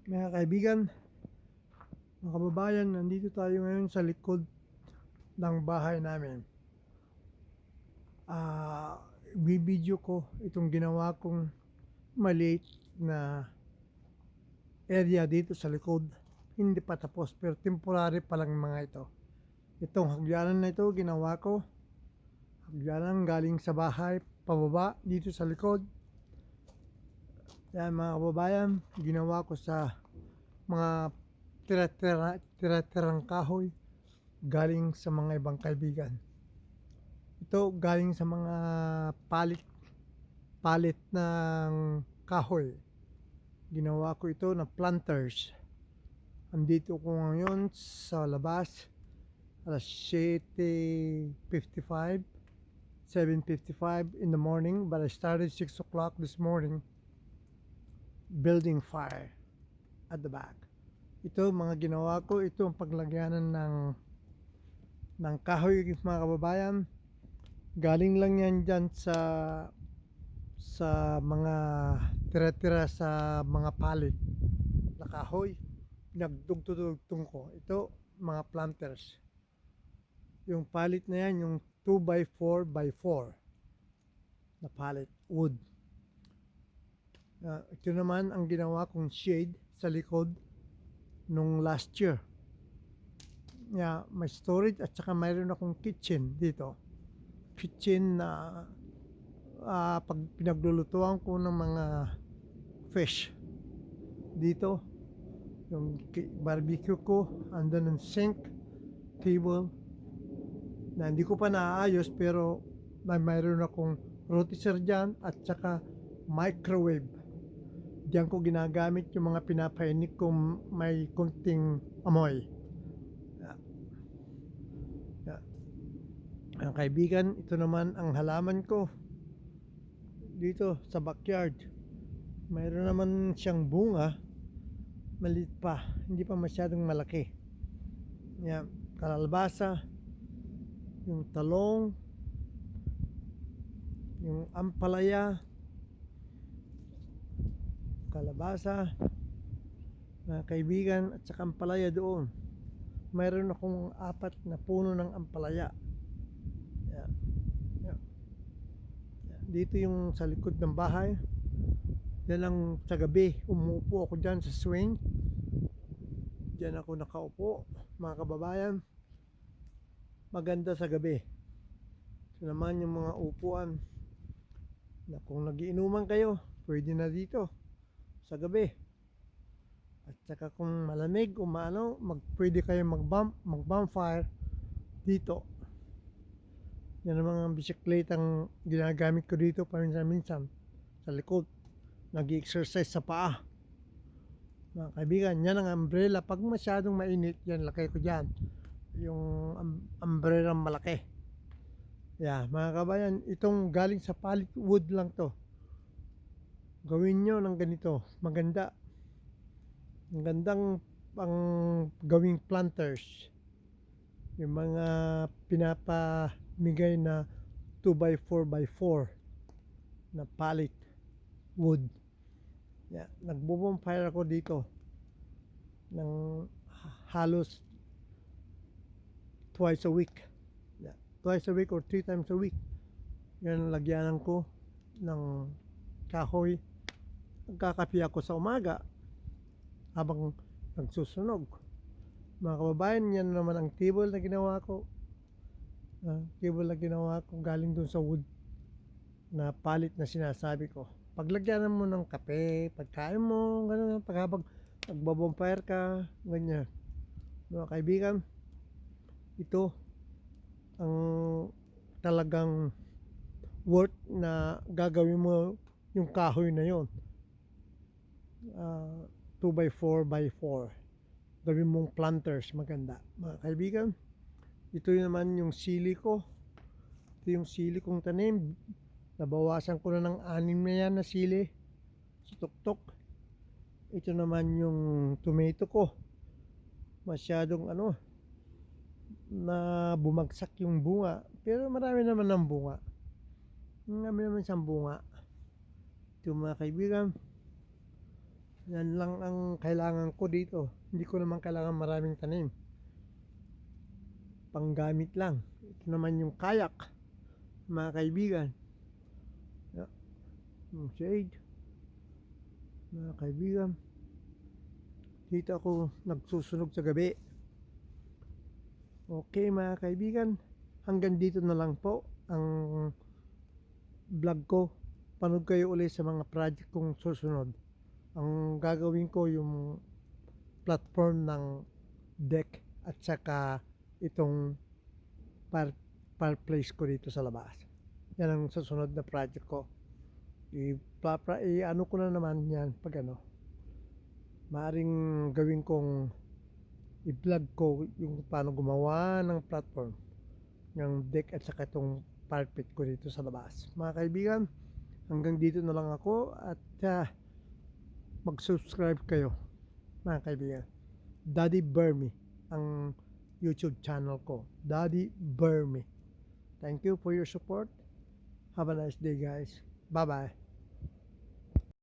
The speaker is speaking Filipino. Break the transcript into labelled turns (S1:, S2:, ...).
S1: Mga kaibigan, mga kababayan, nandito tayo ngayon sa likod ng bahay namin. Bibidyo ko itong ginawa kong maliit na area dito sa likod. Hindi pa tapos pero temporary pa lang mga ito. Itong hagyanan na ito ginawa ko. Hagyanan galing sa bahay, pababa dito sa likod. Yan mga kababayan, ginawa ko sa mga tira-tirang kahoy galing sa mga ibang kaibigan. Ito galing sa mga palit ng kahoy. Ginawa ko ito na planters. Andito ko ngayon sa labas alas 7:55 in the morning, but I started 6 o'clock this morning building fire at the back. Ito mga ginawa ko, ito ang paglagyanan ng kahoy mga kababayan. Galing lang yan dyan sa mga tira-tira sa mga palit na kahoy. Nagdugtong ko. Ito mga planters. Yung palit na yan, yung 2x4x4 na palit wood. Ito naman ang ginawa kong shade sa likod nung last year. May storage at saka mayroon akong kitchen dito. Kitchen na pag pinaglulutuan ko ng mga fish dito, yung barbecue ko, andun ng sink, table na hindi ko pa naayos pero mayroon akong rotisserie dyan at saka microwave. Diyan ko ginagamit yung mga pinapainit kung may konting amoy. Ang kaibigan, ito naman ang halaman ko dito sa backyard. Mayroon naman siyang bunga, maliit pa, hindi pa masyadong malaki. Kalalbasa, yung talong, yung ampalaya, kalabasa, mga kaibigan, at saka ampalaya doon. Mayroon akong 4 na puno ng ampalaya. Dito yung sa likod ng bahay. Yan ang sa gabi, umuupo ako dyan sa swing. Diyan ako nakaupo, mga kababayan. Maganda sa gabi. Ito naman yung mga upuan na kung nagiinuman kayo, pwede na dito sa gabi. At saka kung malamig o pwede kayo mag-bonfire dito. Yan ang mga bisikletang ginagamit ko dito paminsan-minsan sa likod. Nag-exercise sa paa. Mga kaibigan, yan ang umbrella. Pag masyadong mainit, yan lakay ko dyan. Yung umbrella malaki. Mga kabayan, itong galing sa palit wood lang to. Gawin nyo ng ganito. Maganda. Ang gandang pang gawing planters. Yung mga pinapamigay na 2x4x4 na palit wood. Nagbo-bonfire ako dito ng halos twice a week or 3 times a week. Yan lagyanan ko ng kahoy. Nagkakape ako sa umaga habang nagsusunog. Mga kababayan, yan naman ang table na ginawa ko. Galing dun sa wood na palit na sinasabi ko. Paglagyanan mo ng kape, pagkain mo, gano'n, habang nagbabonfire ka, ganyan. Mga kaibigan, ito ang talagang worth na gagawin mo yung kahoy na yon. 2x4x4. Gawin mong planters, maganda. Mga kaibigan, ito naman yung sili ko. Ito yung sili kong tanim. Nabawasan ko na ng 6 na yan na sili sa tuktok. Ito naman yung tomato ko. Masyadong na bumagsak yung bunga. Pero marami naman ng bunga. Marami naman siyang bunga. Ito mga kaibigan. Yan lang ang kailangan ko dito. Hindi ko naman kailangan maraming tanim. Panggamit lang. Ito naman yung kayak, mga kaibigan. Yeah. Yung shade, mga kaibigan. Dito ako nagsusunog sa gabi. Okay mga kaibigan, hanggang dito na lang po ang vlog ko. Panood kayo ulit sa mga project kong susunod. Ang gagawin ko yung platform ng deck at saka itong fireplace ko dito sa labas. Yan ang susunod na project ko. I-ano ko na naman yan pag ano. Maaring gawin kong i-vlog ko yung paano gumawa ng platform ng deck at saka itong carpet ko dito sa labas. Mga kaibigan, hanggang dito na lang ako at mag-subscribe kayo mga kaibigan. Daddy Burmy ang YouTube channel ko. Daddy Burmy. Thank you for your support. Have a nice day guys. Bye bye.